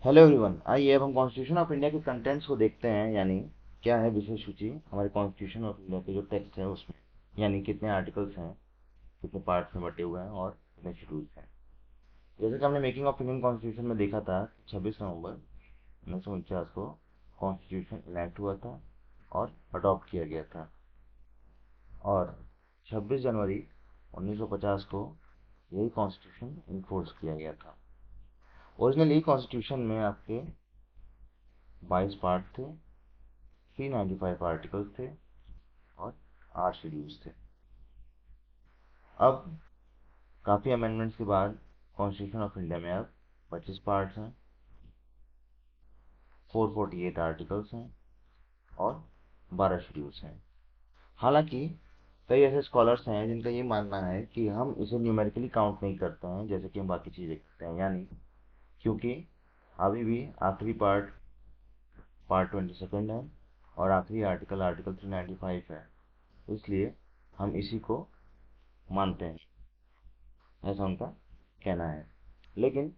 Hello everyone, आइए अब हम कॉन्स्टिट्यूशन ऑफ इंडिया के कंटेंट्स को देखते हैं। यानी क्या है विषय सूची हमारे कॉन्स्टिट्यूशन ऑफ इंडिया के जो टेक्स्ट है उसमें, यानी कितने आर्टिकल्स हैं, कितने पार्ट्स में बटे हुए हैं और कितने शेड्यूल्स हैं। जैसे कि हमने मेकिंग ऑफ इंडियन कॉन्स्टिट्यूशन में देखा था, 26 नवंबर 1949 को कॉन्स्टिट्यूशन इनैक्ट हुआ था और अडॉप्ट किया गया था। और 26 जनवरी 1950 को यही कॉन्स्टिट्यूशन इन्फोर्स किया गया था। ओरिजिनली कॉन्स्टिट्यूशन में आपके 22 पार्ट थे, 395 आर्टिकल्स थे और 8 शेड्यूल्स थे। अब काफ़ी अमेंडमेंट्स के बाद कॉन्स्टिट्यूशन ऑफ इंडिया में अब 25 पार्ट्स हैं, 448 आर्टिकल्स हैं और 12 शेड्यूल्स हैं। हालांकि कई ऐसे स्कॉलर्स हैं जिनका ये मानना है कि हम इसे न्यूमेरिकली काउंट नहीं करते हैं जैसे कि हम बाकी चीज़ें करते हैं, यानी क्योंकि अभी भी आखिरी पार्ट पार्ट 22 है और आखिरी आर्टिकल आर्टिकल 395 है, इसलिए हम इसी को मानते हैं, ऐसा उनका कहना है। लेकिन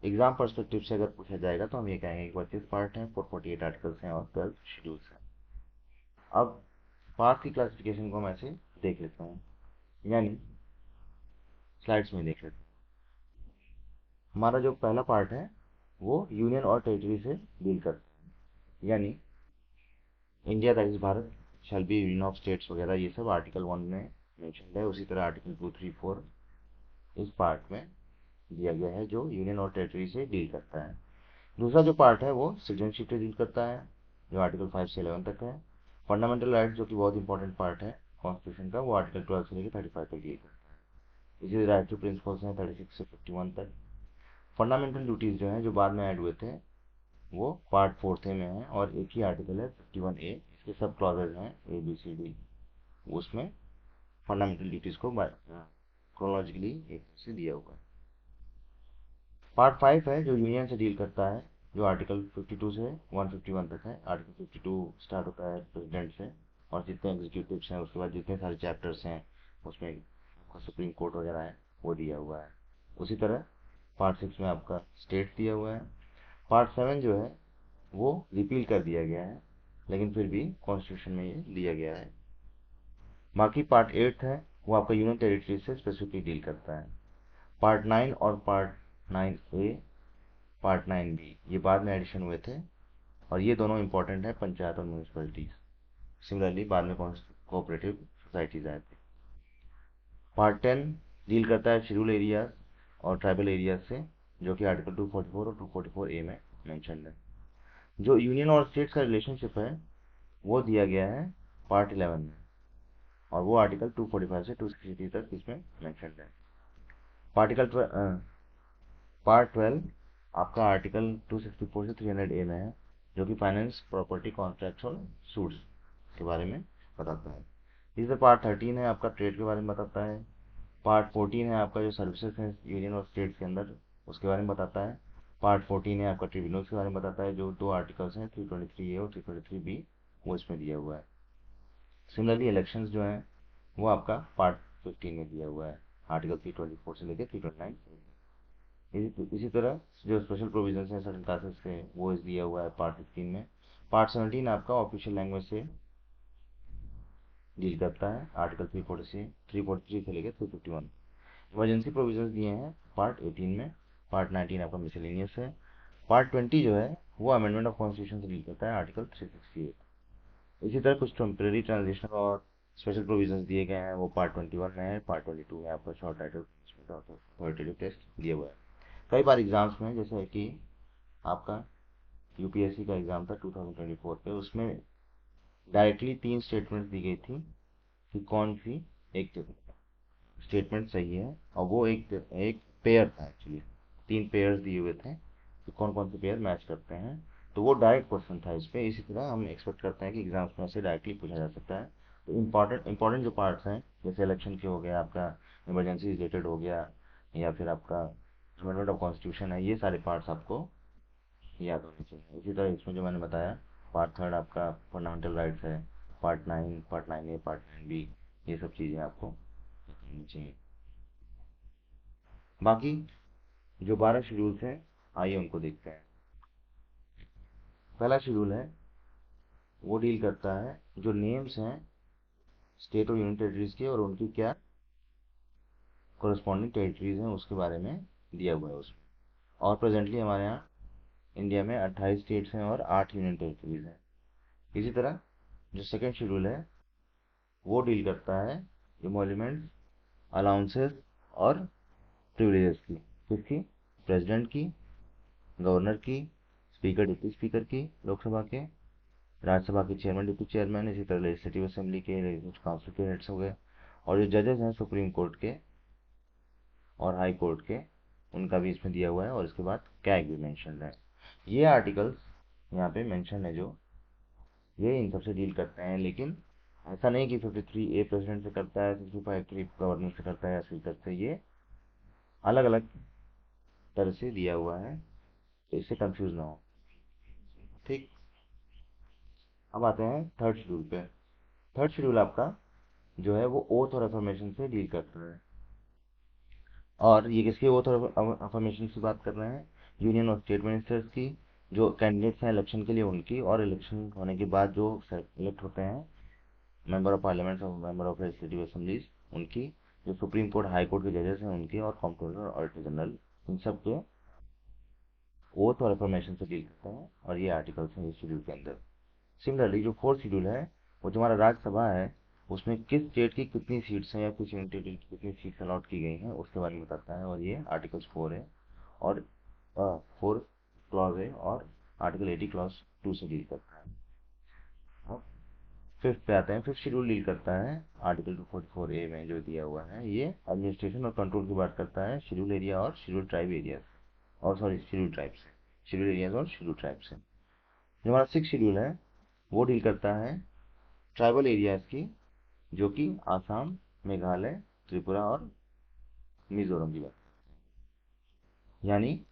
एग्जाम पर्सपेक्टिव से अगर पूछा जाएगा तो हम ये कहेंगे कि 25 पार्ट हैं, 448 आर्टिकल्स हैं और 12 शेड्यूल्स हैं। अब पार्ट की क्लासिफिकेशन को हम ऐसे देख लेते हैं, यानी स्लाइड्स में देख लेते हैं। हमारा जो पहला पार्ट है वो यूनियन और टेरिटरी से डील करता है, यानी India that is Bharat shall be union of states वगैरह, ये सब आर्टिकल 1 में मेंशन है। उसी तरह आर्टिकल 2, 3, 4 इस पार्ट में दिया गया है जो यूनियन और टेरिटरी से डील करता है। दूसरा जो पार्ट है वो सिटीजनशिप से डील करता है, जो आर्टिकल 5 से 11 तक है। फंडामेंटल राइट्स जो कि बहुत इंपॉर्टेंट पार्ट है कॉन्स्टिट्यूशन का, वो आर्टिकल 12 से लेकर 35 तक डील करता है। इसी राइट टू प्रिंसिपल्स हैं 36 से 51 तक। फंडामेंटल ड्यूटीज जो हैं जो बाद में ऐड हुए थे वो पार्ट 4 में है और एक ही आर्टिकल है 51A, इसके सब क्लॉजेज हैं ABCD, उसमें फंडामेंटल ड्यूटीज को क्रोनोलॉजिकली एक से दिया हुआ है। पार्ट 5 है जो यूनियन से डील करता है, जो आर्टिकल 52 से 151 तक है। आर्टिकल 52 स्टार्ट होता है प्रेसिडेंट से और जितने एग्जीक्यूटिव्स हैं उसके बाद जितने सारे चैप्टर्स हैं उसमें आपका सुप्रीम कोर्ट वगैरह है वो दिया हुआ है। उसी तरह पार्ट 6 में आपका स्टेट दिया हुआ है। पार्ट 7 जो है वो रिपील कर दिया गया है, लेकिन फिर भी कॉन्स्टिट्यूशन में ये दिया गया है। बाकी पार्ट 8 है वो आपका यूनियन टेरिटरी से स्पेसिफिकली डील करता है। पार्ट 9 और पार्ट 9A, पार्ट 9B ये बाद में एडिशन हुए थे और ये दोनों इंपॉर्टेंट है पंचायत और म्यूनिसिपैलिटीज। सिमिलरली बाद में कोऑपरेटिव सोसाइटीज आए थे। पार्ट 10 डील करता है शेड्यूल एरियाज और ट्राइबल एरियाज से, जो कि आर्टिकल 244 और 244A में मेंशन है। जो यूनियन और स्टेट्स का रिलेशनशिप है वो दिया गया है पार्ट 11 में और वो आर्टिकल 245 से 263 तक इसमें मेंशन है। पार्टिकल पार्ट 12 आपका आर्टिकल 264 से 300A में है, जो कि फाइनेंस प्रॉपर्टी कॉन्ट्रैक्ट और सूट्स के बारे में बताता है। इस पार्ट 13 है आपका ट्रेड के बारे में बताता है। पार्ट 14 है आपका जो सर्विसेज हैं यूनियन और स्टेट्स के अंदर उसके बारे में बताता है। पार्ट 14 है आपका ट्रिब्यूनल्स के बारे में बताता है, जो दो आर्टिकल्स हैं 323A और 323B वो इसमें दिया हुआ है। सिमिलरली इलेक्शंस जो हैं वो आपका पार्ट 15 में दिया हुआ है, आर्टिकल 324 से लेकर 329। इसी तरह जो स्पेशल प्रोविजंस हैं सर्टेन क्लासेस के वो इस दिया हुआ है पार्ट 15 में। पार्ट 17 आपका ऑफिशियल लैंग्वेज से डील करता है, आर्टिकल 343 से लेकर 351। इमरजेंसी प्रोविजंस दिए हैं पार्ट 18 में। पार्ट 19 आपका मिसलेनियस है। पार्ट 20 जो है वो अमेंडमेंट ऑफ कॉन्स्टिट्यूशन से डील करता है, आर्टिकल 368। इसी तरह कुछ टेम्परेरी ट्रांजिशनल और स्पेशल प्रोविजंस दिए गए हैं वो पार्ट 21 में है। पार्ट 22 में आपका शॉर्ट टाइटल अथॉरिटेटिव टेस्ट दिया हुआ है। कई बार एग्जाम्स में जैसे कि आपका यूपीएससी का एग्जाम था 2024 पे, उसमें डायरेक्टली 3 स्टेटमेंट दी गई थी कि कौन सी एक स्टेटमेंट सही है, और वो एक एक पेयर था एक्चुअली, 3 पेयर्स दिए हुए थे कि कौन कौन से पेयर मैच करते हैं। तो वो डायरेक्ट क्वेश्चन था इस पे। इसी तरह हम एक्सपेक्ट करते हैं कि एग्जाम्स में से डायरेक्टली पूछा जा सकता है। तो इंपॉर्टेंट जो पार्ट्स हैं जैसे इलेक्शन के हो गया, आपका इमरजेंसी रिलेटेड हो गया, या फिर आपका अमेंडमेंट ऑफ कॉन्स्टिट्यूशन है, ये सारे पार्ट्स आपको याद होने चाहिए। इसी तरह इसमें जो मैंने बताया पार्ट 3 आपका फंडामेंटल राइट्स है, पार्ट 9A, पार्ट 9B, ये सब चीज़ें आपको होनी चाहिए। बाकी जो 12 शेड्यूल्स हैं आइए उनको देखते हैं। पहला शेड्यूल है वो डील करता है जो नेम्स हैं स्टेट और यूनियन टेरिटरीज के और उनकी क्या कोरस्पॉन्डिंग टेरिटरीज हैं उसके बारे में दिया हुआ है उसमें। और प्रेजेंटली हमारे यहाँ इंडिया में 28 स्टेट्स हैं और 8 यूनियन टेरिटरीज हैं। इसी तरह जो सेकेंड शेड्यूल है वो डील करता है इमोल्यूमेंट्स, अलाउंसेस और प्रिविलेजेस की। किसकी? प्रेसिडेंट की, गवर्नर की, स्पीकर डिप्टी स्पीकर की लोकसभा के, राज्यसभा के चेयरमैन डिप्टी चेयरमैन, इसी तरह लेजिस्लेटिव असेंबली के, लेजिस्लेटिव काउंसिल के हेड्स हो गए, और जो जजेस हैं सुप्रीम कोर्ट के और हाई कोर्ट के, उनका भी इसमें दिया हुआ है। और इसके बाद कैग भी मैंशन है। ये आर्टिकल्स यहाँ पे मैंशन है जो ये इन सबसे डील करते हैं, लेकिन ऐसा नहीं कि 53A प्रेसिडेंट से करता है, 65 गवर्नर से करता है या स्पीकर से। ये अलग अलग तरह से दिया हुआ है, तो इससे कंफ्यूज ना हो। ठीक, अब आते हैं थर्ड शेड्यूल पे। थर्ड शेड्यूल आपका जो है वो ओथ और अफर्मेशन से डील करता है। और ये किसकी ओथ और अफर्मेशन की बात कर रहे हैं? यूनियन और स्टेट मिनिस्टर्स की, जो कैंडिडेट्स हैं इलेक्शन के लिए उनकी, और इलेक्शन होने के बाद जो इलेक्ट होते हैं मेंबर ऑफ पार्लियामेंट और मेंबर ऑफ लेजिस्लेटिव असेंबलीज उनकी, जो सुप्रीम कोर्ट हाई कोर्ट के जजेस हैं उनकी, और कॉम्प्ट्रोलर और ऑडिटर जनरल, इन सब के ओथ और अफर्मेशन से डील करते हैं। और ये आर्टिकल्स हैं इस शेड्यूल के अंदर। सिमिलरली जो फोर्थ शेड्यूल है वो जो हमारा राज्यसभा है उसमें किस स्टेट की कितनी सीट्स हैं या किस यूनियन टेरिटरी की कितनी सीट्स अलॉट की गई हैं उसके बारे में बताता है। और ये आर्टिकल्स 4 है और 4 क्लॉज है, और आर्टिकल 80 क्लॉज 2 से डील करता है। अब फिफ्थ पे आते हैं। फिफ्थ शेड्यूल डील करता है आर्टिकल 244A में जो दिया हुआ है, ये एडमिनिस्ट्रेशन और कंट्रोल की बात करता है शेड्यूल एरिया और शेड्यूल ट्राइब एरिया, और सॉरी शेड्यूल ट्राइब से, शेड्यूल एरियाज और शेड्यूल ट्राइब से। जो हमारा सिक्स शेड्यूल है वो डील करता है ट्राइबल एरियाज की, जो कि आसाम, मेघालय, त्रिपुरा और मिजोरम की बात, यानी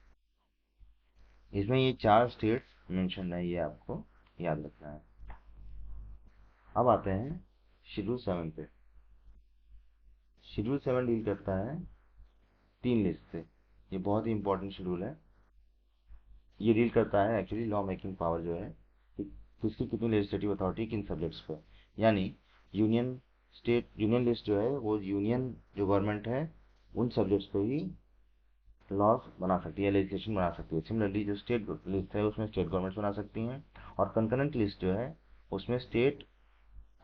इसमें ये 4 स्टेट्स मेंशन है, ये आपको याद रखना है। अब आते हैं शेड्यूल 7 पे। शेड्यूल 7 डील करता है 3 लिस्ट से। ये बहुत ही इंपॉर्टेंट शेड्यूल है। ये डील करता है एक्चुअली लॉ मेकिंग पावर जो है कि किसकी कितनी लेजिस्लेटिव अथॉरिटी किन सब्जेक्ट्स पे, यानी यूनियन स्टेट यूनियन लिस्ट जो है वो यूनियन जो गवर्नमेंट है उन सब्जेक्ट्स पे ही लॉज बना सकती है, लेजिस्लेशन बना सकती है। सिमिलरली जो स्टेट लिस्ट है उसमें स्टेट गवर्नमेंट्स बना सकती हैं, और कंकरेंट लिस्ट जो है उसमें स्टेट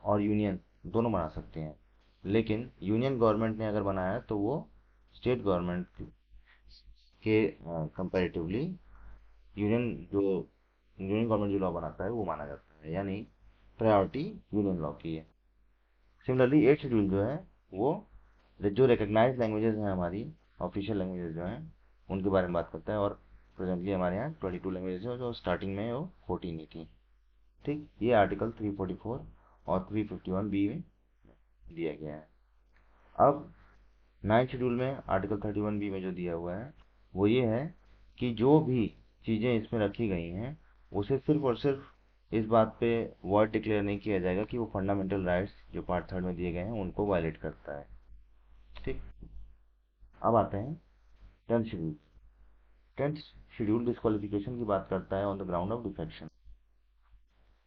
और यूनियन दोनों बना सकते हैं। लेकिन यूनियन गवर्नमेंट ने अगर बनाया तो वो स्टेट गवर्नमेंट के कंपैरेटिवली यूनियन गवर्नमेंट जो लॉ बनाता है वो माना जाता है, यानी प्रायोरिटी यूनियन लॉ की है। सिमिलरली एट शेड्यूल जो है वो जो रिकग्नाइज लैंग्वेजेस हैं हमारी, ऑफिशियल लैंग्वेजेस जो हैं उनके बारे में बात करता है। और प्रेजेंटली हमारे यहाँ 22 लैंग्वेजेस हैं, जो स्टार्टिंग में वो 14 ही थी। ठीक, ये आर्टिकल 344 और 351B में दिया गया है। अब नाइन्थ शेड्यूल में आर्टिकल 31B में जो दिया हुआ है वो ये है कि जो भी चीज़ें इसमें रखी गई हैं उसे सिर्फ और सिर्फ इस बात पे वर्ड डिक्लेयर नहीं किया जाएगा कि वो फंडामेंटल राइट्स जो पार्ट थर्ड में दिए गए हैं उनको वायलेट करता है। ठीक, अब आते हैं tenth schedule. Tenth schedule disqualification की बात करता है on the ground of defection,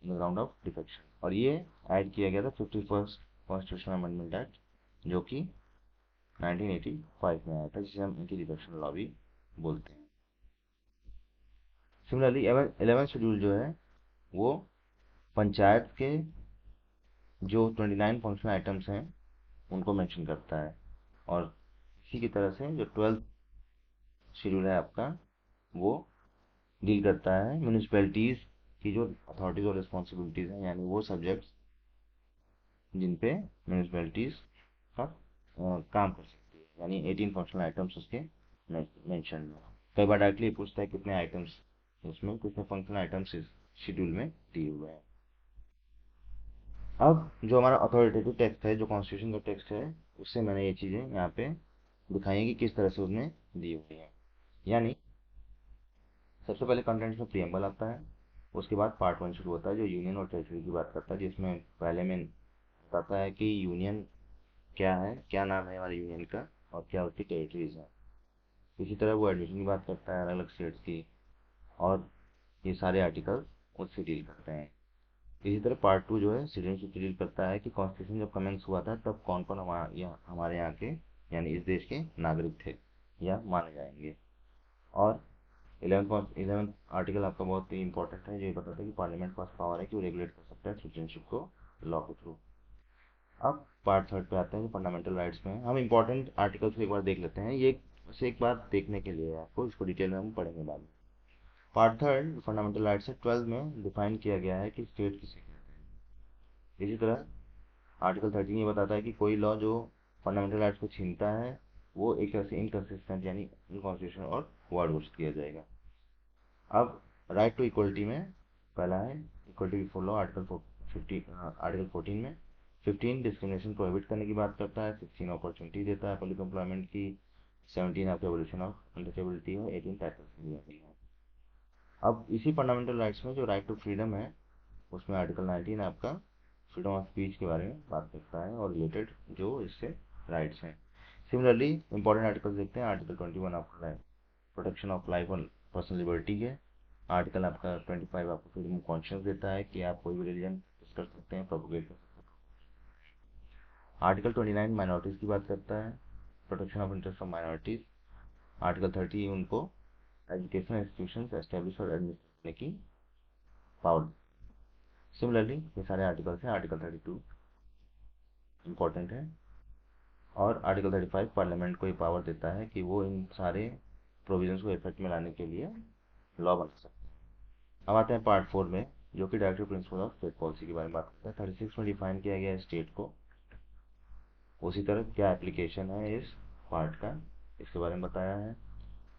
on the ground of defection. और ये ऐड किया गया था 51st कॉन्स्टिट्यूशनल अमेंडमेंट एक्ट, जो कि 1985 में आया था, जिसे हम एंटी डिफेक्शन लॉ भी बोलते हैं। सिमिलरली 11th शेड्यूल जो है वो पंचायत के जो 29 फंक्शन आइटम्स हैं उनको मेंशन करता है। और इसी की तरह से जो 12th शेड्यूल है आपका वो डील करता है म्यूनिसिपैलिटीज़ की जो अथॉरिटीज़ और रिस्पॉन्सिबिलिटीज़ हैं, यानी वो सब्जेक्ट्स जिन पे म्यूनिसिपैलिटीज़ का काम कर सकती है, यानी 18 फंक्शनल आइटम्स उसके मेंशन है। कई बार डायरेक्टली पूछता है कितने आइटम्स उसमें, कितने फंक्शनल आइटम्स इस शेड्यूल में दिए हुए हैं। अब जो हमारा अथॉरिटेटिव टेक्स्ट है, जो कॉन्स्टिट्यूशन का टेक्स्ट है, उससे मैंने ये चीज़ें यहाँ पे दिखाई हैं कि किस तरह से उसमें दी हुई हैं। यानी सबसे पहले कंटेंट्स में प्रियम्बल आता है, उसके बाद पार्ट 1 शुरू होता है जो यूनियन और टेरिटरी की बात करता है, जिसमें पहले में बताता है कि यूनियन क्या है, क्या नाम है हमारे यूनियन का, और क्या उसकी टेरिटरीज हैं। इसी तरह वो एडमिशन की बात करता है अलग अलग स्टेट्स की, और ये सारे आर्टिकल्स उससे डील करते हैं। इसी तरह पार्ट 2 जो है सिटीजनशिप से डील करता है कि कॉन्स्टिट्यूशन जब कमेंस हुआ था तब कौन कौन हमारे यहाँ के यानी इस देश के नागरिक थे या माने जाएंगे। और 11th आर्टिकल आपका बहुत ही इंपॉर्टेंट है, जो ये बताता है कि पार्लियामेंट पास पावर है कि वो रेगुलेट कर सकता है सिटीजनशिप को लॉ के थ्रू। अब पार्ट थर्ड पे आते हैं जो फंडामेंटल राइट्स में है। हम इंपॉर्टेंट आर्टिकल्स को एक बार देख लेते हैं, ये बस एक बार देखने के लिए है आपको, इसको डिटेल में हम पढ़ेंगे बाद में। पार्ट थर्ड फंडामेंटल राइट्स है 12 में डिफाइन किया गया है कि स्टेट किसे कहते हैं। इसी तरह आर्टिकल 13 ये बताता है कि कोई लॉ जो फंडामेंटल राइट्स को छीनता है वो एक तरह से इनकन्सिस्टेंट यानी अनकॉन्स्टिट्यूशनल और वर्ड घोषित किया जाएगा। अब राइट टू इक्वलिटी में पहला है इक्वलिटी बिफोर लॉ, आर्टिकल 14 में 15 डिस्क्रिमिनेशन प्रोहिबिट करने की बात करता है, 16 अपॉर्चुनिटी देता है पब्लिक एम्प्लॉयमेंट की, 17 आपके एवोल्यूशन ऑफ अनटचेबिलिटी है, 18 टाइटल्स की है। अब इसी फंडामेंटल राइट्स में जो राइट टू फ्रीडम है उसमें आर्टिकल 19 आपका फ्रीडम ऑफ स्पीच के बारे में बात करता है और रिलेटेड जो इससे राइट्स हैं। सिमिलरली इंपॉर्टेंट आर्टिकल देखते हैं। आर्टिकल 21 आपका प्रोटेक्शन ऑफ लाइफ और पर्सनल लिबर्टी है। आर्टिकल आपका 25 आपको फ्रीडम ऑफ कॉन्शियस देता है कि आप कोई भी रिलीजन कर सकते हैं, प्रोपोगेट कर सकते हैं। आर्टिकल 29 माइनॉरिटीज़ की बात करता है, protection of interest of minorities. Article 30 उनको एजुकेशनल इंस्टीट्यूशन एस्टेब्लिश और एडमिनिस्ट्रेट करने की पावर। सिमिलरली ये सारे आर्टिकल्स हैं। आर्टिकल 32 इंपॉर्टेंट है और आर्टिकल 35 पार्लियामेंट को ये पावर देता है कि वो इन सारे प्रोविजंस को इफेक्ट में लाने के लिए लॉ बना सकता है। अब आते हैं पार्ट 4 में जो कि directive principle of state policy के बारे में बात करता है। 36 में डिफाइन किया गया है स्टेट को, उसी तरह क्या एप्लीकेशन है इस पार्ट का इसके बारे में बताया है।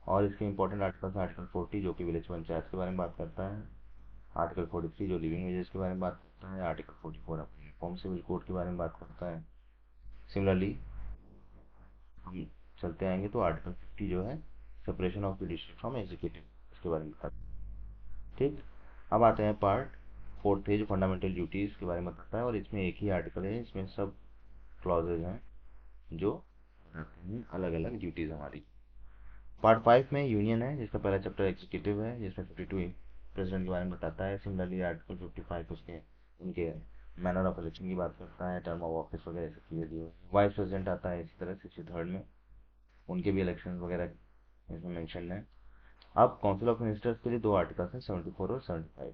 और इसके इंपॉर्टेंट आर्टिकल्स हैं आर्टिकल 40 जो कि विलेज पंचायत के बारे में बात करता है, आर्टिकल 43 जो लिविंग वेजेस के बारे में बात करता है, आर्टिकल 44 अपने यूनिफॉर्म सिविल कोड के बारे में बात करता है। सिमिलरली हम चलते आएंगे तो आर्टिकल 50 जो है separation of judiciary from executive इसके बारे में बताता है। ठीक, अब आते हैं पार्ट 4 थे जो फंडामेंटल ड्यूटीज़ के बारे में बताता है और इसमें एक ही आर्टिकल है, इसमें सब क्लॉजेज हैं जो अलग अलग ड्यूटीज़ हमारी। पार्ट 5 में यूनियन है जिसका पहला चैप्टर एग्जीक्यूटिव है जिसमें 52 प्रेसिडेंट के बारे में बताता है। सिमिलरली आर्टिकल 55 उसके उनके मैनर ऑफ इलेक्शन की बात करता है, टर्म ऑफ ऑफिस वगैरह सब चीज़ें दी हुई। वाइस प्रेसिडेंट आता है इसी तरह 63 में, उनके भी इलेक्शन वगैरह इसमें मेंशन है। अब काउंसिल ऑफ मिनिस्टर्स के लिए दो आर्टिकल्स हैं 74 और 75,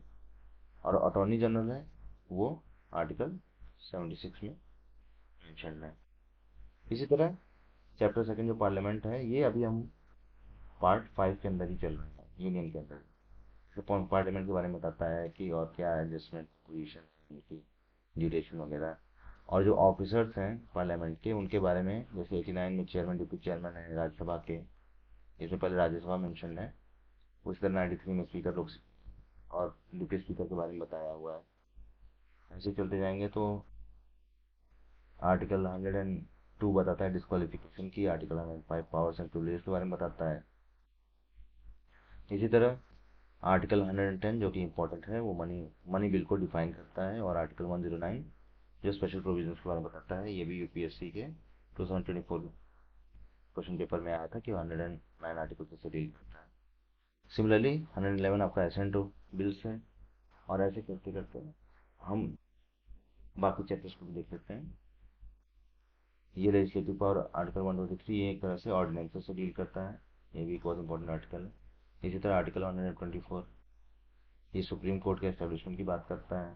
और अटॉर्नी जनरल है वो आर्टिकल 76 में मेंशन है। इसी तरह चैप्टर सेकंड जो पार्लियामेंट है ये अभी हम पार्ट 5 के अंदर ही चल रहे हैं, यूनियन के अंदर। तो पार्लियामेंट के बारे में बताता है कि और क्या एडजस्टमेंट पोजिशन उनकी ड्यूरेशन वगैरह, और जो ऑफिसर्स हैं पार्लियामेंट के उनके बारे में जैसे 89 में चेयरमैन डिप्टी चेयरमैन है राज्यसभा के, इसमें पहले राज्यसभा मेंशन है। उसी तरह 93 में स्पीकर लोग और डिप्टी स्पीकर के बारे में बताया हुआ है। ऐसे चलते जाएंगे तो आर्टिकल 102 बताता है डिस्क्वालिफिकेशन की, आर्टिकल 105 पावर्स एंड प्रिविलेज के बारे में बताता है। इसी तरह आर्टिकल 110 जो कि इंपॉर्टेंट है वो मनी बिल को डिफाइन करता है, और आर्टिकल 109 जो स्पेशल प्रोविजंस के बारे में बताता है। ये भी यूपीएससी के 2024 क्वेश्चन पेपर में आया था कि 109 आर्टिकल से डील करता है। सिमिलरली 111 आपका एसेंट बिल्स है, और ऐसे करते करते हम बाकी चैप्टर्स को भी देख लेते हैं। ये लेजिस्लेटिव पावर आर्टिकल 123 एक तरह से ऑर्डिनेंसेस से डील करता है, ये भी एक बहुत इंपॉर्टेंट आर्टिकल है। इसी तरह आर्टिकल 124 ये सुप्रीम कोर्ट के एस्टेब्लिशमेंट की बात करता है।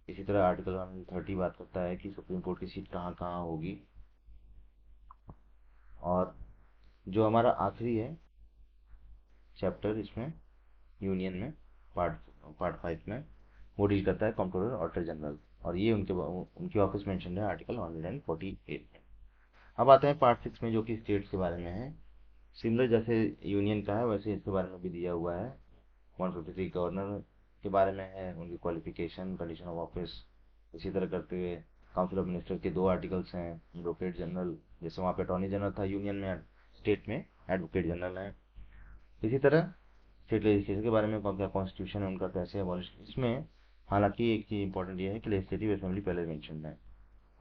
इसी तरह आर्टिकल 130 बात करता है कि सुप्रीम कोर्ट की सीट कहाँ कहाँ होगी। और जो हमारा आखिरी है चैप्टर इसमें यूनियन में पार्ट पार्ट 5 में वो डील करता है कंट्रोलर ऑडिटर जनरल, और ये उनकी ऑफिस मेंशन है आर्टिकल 148 में। अब आते हैं पार्ट 6 में जो कि स्टेट्स के बारे में है। सिमिलर जैसे यूनियन का है वैसे इसके बारे में भी दिया हुआ है। 153 गवर्नर के बारे में है, उनकी क्वालिफिकेशन कंडीशन ऑफ ऑफिस। इसी तरह करते हुए काउंसिल ऑफ मिनिस्टर के दो आर्टिकल्स हैं, एडवोकेट जनरल जैसे वहाँ पे अटॉर्नी जनरल था यूनियन में, स्टेट में एडवोकेट जनरल है। इसी तरह स्टेट लेजिस्लेचर के बारे में क्या कॉन्स्टिट्यूशन है उनका कैसे अबॉलिश, इसमें हालांकि एक चीज़ इंपॉर्टेंट ये है कि लेजिस्लेटिव असेंबली पहले मेंशन है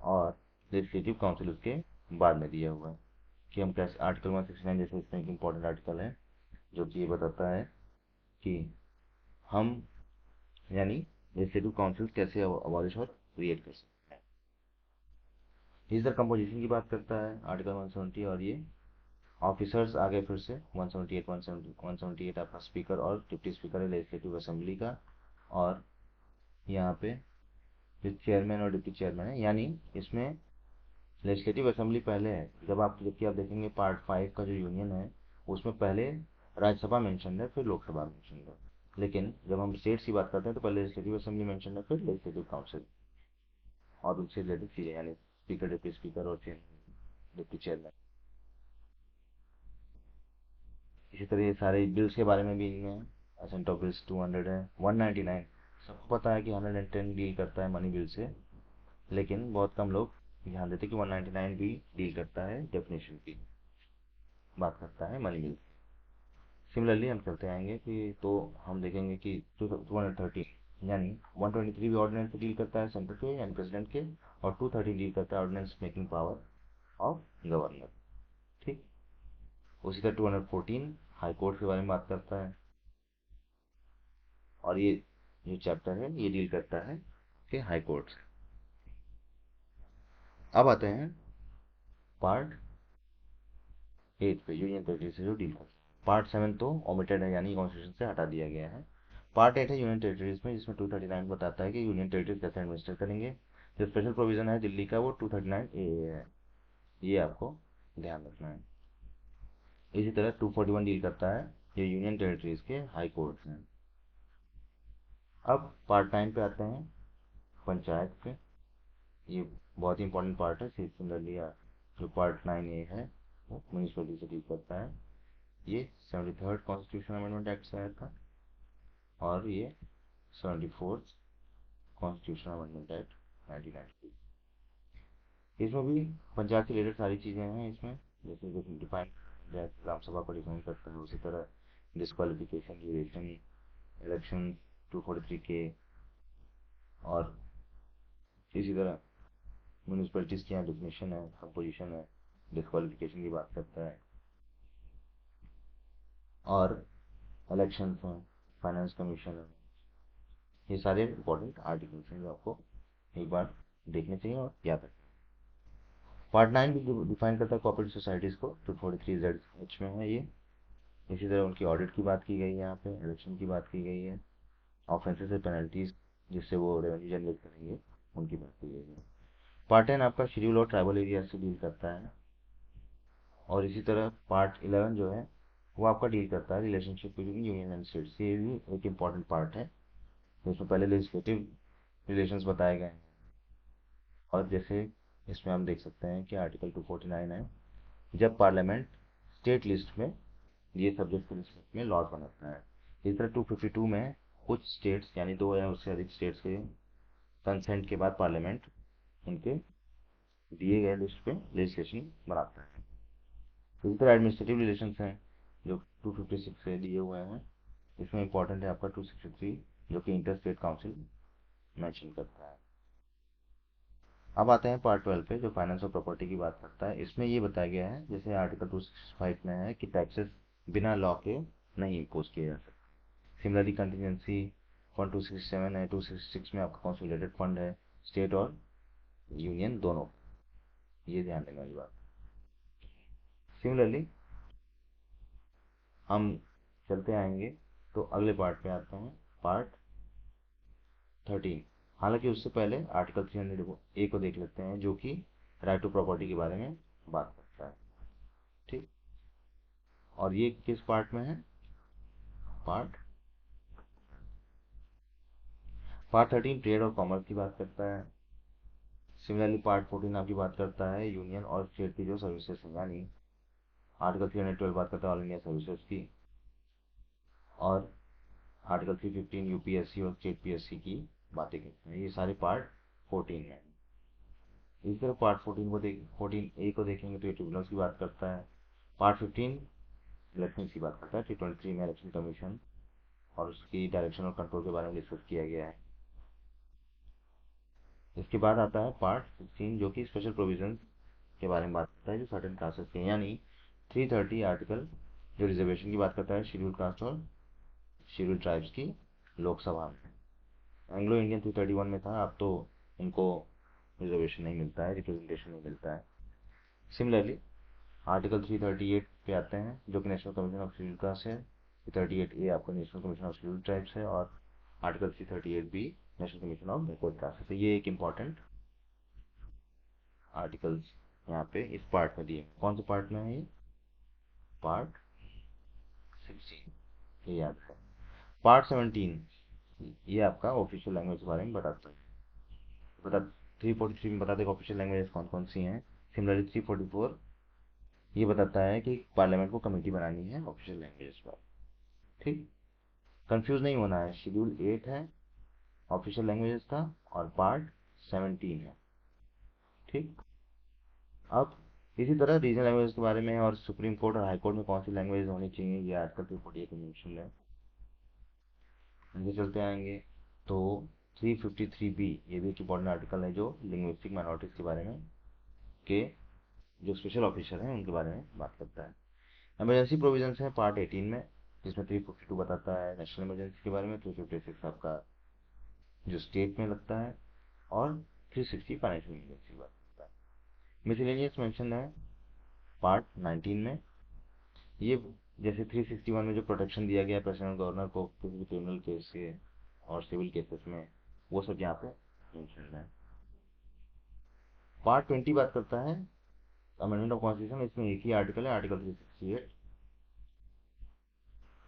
और लेजिस्लेटिव काउंसिल उसके बाद में दिया हुआ है कि हम कैसे। आर्टिकल 169 जैसे इसमें एक इंपॉर्टेंट आर्टिकल है जो कि ये बताता है कि हम यानी लेजिस्लेटिव काउंसिल कैसे अबॉलिश और क्रिएट कर सकते हैं। इधर कंपोजिशन की बात करता है आर्टिकल 170, और ये ऑफिसर्स आ गए फिर से 178 178 आपका स्पीकर और डिप्टी स्पीकर है लेजिस्लेटिव असेंबली का, और यहाँ पे जो चेयरमैन और डिप्टी चेयरमैन है, यानी इसमें लेजिस्लेटिव असेंबली पहले है। जबकि आप देखेंगे पार्ट 5 का जो यूनियन है उसमें पहले राज्यसभा मेंशन है फिर लोकसभा मेंशन है, लेकिन जब हम स्टेट्स की बात करते हैं तो पहले लेजिस्लेटिव असेंबली मेंशन है फिर लेजिस्लेटिव काउंसिल और उनसे रिलेटेड चीज़ें, यानी स्पीकर डिप्टी स्पीकर और डिप्टी चेयरमैन। इसी तरह ये सारे बिल्स के बारे में भी इनमें असेंट ऑफ बिल्स 200 है। 199 सबको पता है कि 110 डील करता है मनी बिल से, लेकिन बहुत कम लोग ध्यान देते कि 199 भी डील करता है डेफिनेशन की बात करता है मनी बिल। सिमिलरली हम चलते आएंगे कि तो हम देखेंगे कि 213 यानी 123 भी ऑर्डिनेंस से डील करता है सेंटर के यानी प्रेसिडेंट के, और 213 डील करता है ordinance making power of governor. ठीक। उसी तरह 214 हाई कोर्ट के बारे में बात करता है, और ये जो चैप्टर है ये डील करता है कि हाई कोर्ट से। अब आते हैं पार्ट 8 पे, यूनियन टेरिटरी से जो डील करता है। पार्ट 7 तो ओमिटेड है यानी कॉन्स्टिट्यूशन से हटा दिया गया है। पार्ट 8 है यूनियन टेरिटरीज में, जिसमें 239 बताता है कि यूनियन टेरिटरीज कैसे एडमिनिस्टर करेंगे। जो स्पेशल प्रोविजन है दिल्ली का वो 239 ए है, ये आपको ध्यान रखना है। इसी तरह 241 डील करता है ये यूनियन टेरिटरीज के हाई कोर्ट हैं। अब पार्ट 9 पे आते हैं, पंचायत पे। ये बहुत ही इंपॉर्टेंट पार्ट है। सिमिलरली जो पार्ट 9 ए है वो म्यूनिसिपलिटी से डील करता है। ये 73rd कॉन्स्टिट्यूशन अमेंडमेंट एक्ट से आया था, और ये 74th कॉन्स्टिट्यूशन अमेंडमेंट एक्ट 1992। इसमें भी पंचायत से रिलेटेड सारी चीज़ें हैं इसमें, जैसे डिफाइन ग्राम सभा को डिफाइन करता है, उसी तरह डिस्क्वालिफिकेशन ड्यूरेशन इलेक्शन 243 के, और इसी तरह म्यूनिसपैलिटीज़ की यहाँ डिफिनेशन है कंपोजिशन है, डिस्क्वालिफिकेशन की बात करता है, और इलेक्शन हैं, फाइनेंस कमीशन है। ये सारे इंपॉर्टेंट आर्टिकल्स हैं जो आपको एक बार देखने चाहिए और याद रखें। पार्ट 9 भी डिफाइन करता है कोऑपरेटिव सोसाइटीज़ को, 243Z में है ये। इसी तरह उनकी ऑडिट की बात की गई है, यहाँ पे इलेक्शन की बात की गई है, ऑफेंसेस से पेनल्टीज जिससे वो रेवेन्यू जनरेट करेंगे उनकी बात की गई है। पार्ट 10 आपका शेड्यूल और ट्राइबल एरिया से डील करता है, और इसी तरह पार्ट 11 जो है वो आपका डील करता है relationship between union and states. ये भी एक इम्पॉर्टेंट पार्ट है, जिसमें पहले लेजिस्लेटिव रिलेशंस बताए गए हैं, और जैसे इसमें हम देख सकते हैं कि आर्टिकल 249 है, जब पार्लियामेंट स्टेट लिस्ट में ये सब्जेक्ट की लिस्ट में लॉज बनाता है। इस तरह 252 में कुछ स्टेट्स यानी दो या उससे अधिक स्टेट्स के कंसेंट के बाद पार्लियामेंट उनके दिए गए लिस्ट पे लेजिस्लेशन बनाता है। इसी तरह एडमिनिस्ट्रेटिव रिलेशंस हैं जो 256 से दिए हुए हैं। इसमें इंपॉर्टेंट है आपका 263 जो कि इंटर स्टेट काउंसिल मेंशन करता है। अब आते हैं पार्ट 12 पे जो फाइनेंस और प्रॉपर्टी की बात करता है। इसमें ये बताया गया है जैसे आर्टिकल 265 में है कि टैक्सेस बिना लॉ के नहीं इम्पोज किए जा सकते। सिमिलरली कंटीजेंसी फंड 267 है, 266 में आपका कंसोलिडेटेड फंड है स्टेट और यूनियन दोनों, ये ध्यान देने वाली बात। सिमिलरली हम चलते आएंगे तो अगले पार्ट पे आते हैं, पार्ट 13। हालांकि उससे पहले आर्टिकल 300 ए को देख लेते हैं जो कि राइट टू प्रॉपर्टी के बारे में बात करता है। ठीक। और ये किस पार्ट में है? पार्ट पार्ट 13 ट्रेड और कॉमर्स की बात करता है। सिमिलरली पार्ट 14 आपकी बात करता है यूनियन और स्टेट की जो सर्विसेज है, यानी आर्टिकल 312 बात करता है ऑल इंडिया सर्विसेज की, और आर्टिकल 315 यूपीएससी और स्टेट पीएससी की बातें करते हैं। ये सारे पार्ट 14 है। इसी तरह पार्ट 14 ए को देखेंगे तो ये ट्रिब्यूनल्स की बात करता है। पार्ट 15 इलेक्शन की बात करता है। 323 में इलेक्शन कमीशन और उसकी डायरेक्शन और कंट्रोल के बारे में डिस्कस किया गया है। इसके बाद आता है पार्ट 16 जो कि स्पेशल प्रोविजन के बारे में बात करता है जो सर्टेन क्लासेस के, यानी 330 आर्टिकल जो रिजर्वेशन की बात करता है शेड्यूल कास्ट और शेड्यूल ट्राइब्स की लोकसभा में। एंग्लो इंडियन 331 में था, अब तो इनको रिजर्वेशन नहीं मिलता है, रिप्रेजेंटेशन नहीं मिलता है। सिमिलरली आर्टिकल 338 पे आते हैं, जो कि national commission of schedule caste है। 338A आपका national commission of schedule tribes है, और article 338B national commission of backward caste है। तो ये एक इम्पॉर्टेंट आर्टिकल्स यहाँ पे इस पार्ट में दिए। कौन से पार्ट में है ये? पार्ट 16, ये याद है। पार्ट 17 ये आपका ऑफिशियल लैंग्वेज के बारे में बताता है। बता 343 में बताते हैं ऑफिशियल लैंग्वेज कौन कौन सी हैं। सिमिलरली 344 ये बताता है कि पार्लियामेंट को कमेटी बनानी है ऑफिशियल लैंग्वेज पर। ठीक, कंफ्यूज नहीं होना है। शेड्यूल 8 है ऑफिशियल लैंग्वेजेस का, और पार्ट 17 है। ठीक, अब इसी तरह रीजनल लैंग्वेज के बारे में और सुप्रीम कोर्ट और हाई कोर्ट में कौन सी लैंग्वेज होनी चाहिए, ये आर्टिकल 348 में मेंशन है। आगे चलते आएंगे तो 353B ये भी एक इम्पॉर्टेंट आर्टिकल है, जो लिंग्विस्टिक माइनॉरिटीज के बारे में के जो स्पेशल ऑफिसर हैं उनके बारे में बात करता है। इमरजेंसी प्रोविजंस है पार्ट 18 में, जिसमें 352 बताता है नेशनल इमरजेंसी के बारे में, 356 आपका जो स्टेट में लगता है, और 360 फाइनेंशियल इमरजेंसी की बात करता है। मिसलेनियस मेंशन है पार्ट 19 में। ये जैसे 361 में जो प्रोटेक्शन दिया गया है प्रेसिडेंट गवर्नर को किसी भी क्रिमिनल केस से और सिविल केसेस में, वो सब यहाँ पे मेंशन है। पार्ट 20 बात करता है अमेंडमेंट ऑफ कॉन्स्टिट्यूशन, इसमें एक ही आर्टिकल है, आर्टिकल 368।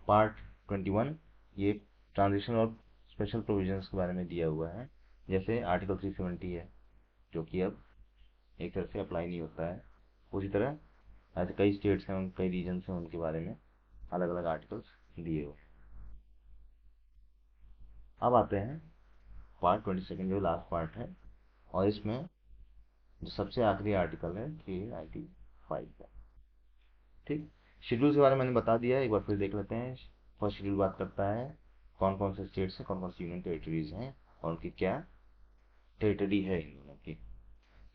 पार्ट 21 ये ट्रांजिशन और स्पेशल प्रोविजंस के बारे में दिया हुआ है, जैसे आर्टिकल 370 है, जो कि अब एक तरह से अप्लाई नहीं होता है। उसी तरह ऐसे कई स्टेट्स हैं, कई रीजन्स हैं, उनके बारे में अलग अलग आर्टिकल्स दिए हुए। अब आते हैं पार्ट 22 जो लास्ट पार्ट है, और इसमें जो सबसे आखिरी आर्टिकल है 395 का। ठीक, शेड्यूल के बारे में मैंने बता दिया है, एक बार फिर देख लेते हैं। फर्स्ट शेड्यूल बात करता है कौन कौन से स्टेट्स हैं, कौन कौन सी यूनियन टेरिटरीज हैं, और उनकी क्या टेरिटरी है इन दोनों की।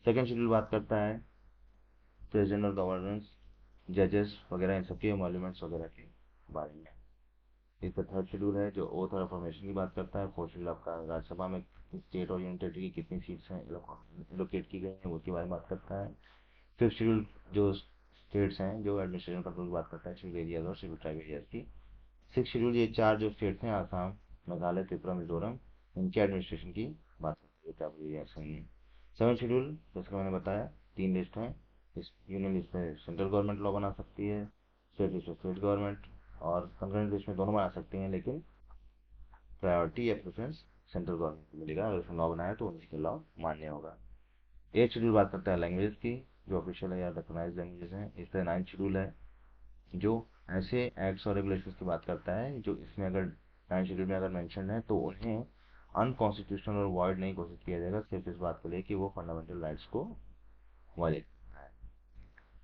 सेकेंड शेड्यूल बात करता है प्रेसिडेंट और गवर्नर्स, जजेस वगैरह, इन सबके एमोल्यूमेंट्स वगैरह के बारे में। इसका थर्ड शेड्यूल है जो ओथ और अफर्मेशन की बात करता है। फोर्थ शेड्यूल आपका राज्यसभा में स्टेट और यूनियन टेरिटरी की कितनी सीट्स हैं एलोकेट की गई हैं, उसके बारे में बात करता है। फिफ्थ शेड्यूल जो स्टेट्स हैं जो एडमिनिस्ट्रेशन कंट्रोल की बात करता है, शेड्यूल एरियाज और शेड्यूल ट्राइब एरियाज की। सिक्स शेड्यूल ये चार जो स्टेट्स हैं आसाम, मेघालय, त्रिपुरा, मिजोरम, इनके एडमिनिस्ट्रेशन की बात करती है, ट्राइबल एरियाज हैं। सेवन शेड्यूल जैसे मैंने बताया, तीन लिस्ट हैं। इस यूनियन लिस्ट में सेंट्रल गवर्नमेंट लॉ बना सकती है, स्टेट लिस्ट में स्टेट गवर्नमेंट, और कंकरेंट लिस्ट में दोनों बना सकती हैं, लेकिन प्रायोरिटी या प्रेफरेंस सेंट्रल गवर्नमेंट को मिलेगा। अगर उसने लॉ बनाया तो उनकी लॉ मान्य होगा। एट शेड्यूल बात करता है लैंग्वेज की, जो ऑफिशियल है या रिकॉग्नाइज लैंग्वेजेस हैं। इस तरह नाइन्थ शेड्यूल है जो ऐसे एक्ट्स और रेगुलेशंस की बात करता है जो इसमें अगर नाइन्थ शेड्यूल में अगर मेंशन है तो उन्हें अनकॉन्स्टिट्यूशनल और वॉइड नहीं घोषित किया जाएगा, सिर्फ इस बात को लेकर कि वो फंडामेंटल राइट्स को वायलेट करता है।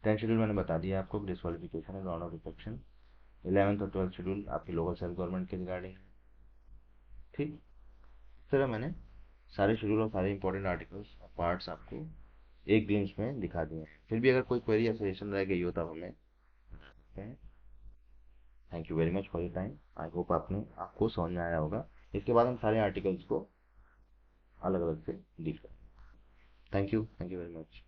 टेंथ शेड्यूल मैंने बता दिया आपको, डिस्क्वालिफिकेशन है ग्राउंड ऑफ रिफेक्शन। 11th और 12th शेड्यूल आपकी लोकल सेल्फ गवर्नमेंट के रिगार्डिंग है। ठीक, इस तरह मैंने सारे शेड्यूल और सारे इंपॉर्टेंट आर्टिकल्स पार्ट्स आपको एक ग्लिम्स में दिखा दिए हैं। फिर भी अगर कोई क्वेरी या सजेशन रह गई हो तो आप हमें बता सकते हैं। Thank you very much for your time. I hope आपको समझ में आया होगा। इसके बाद हम सारे आर्टिकल्स को अलग अलग से डील करेंगे। Thank you very much.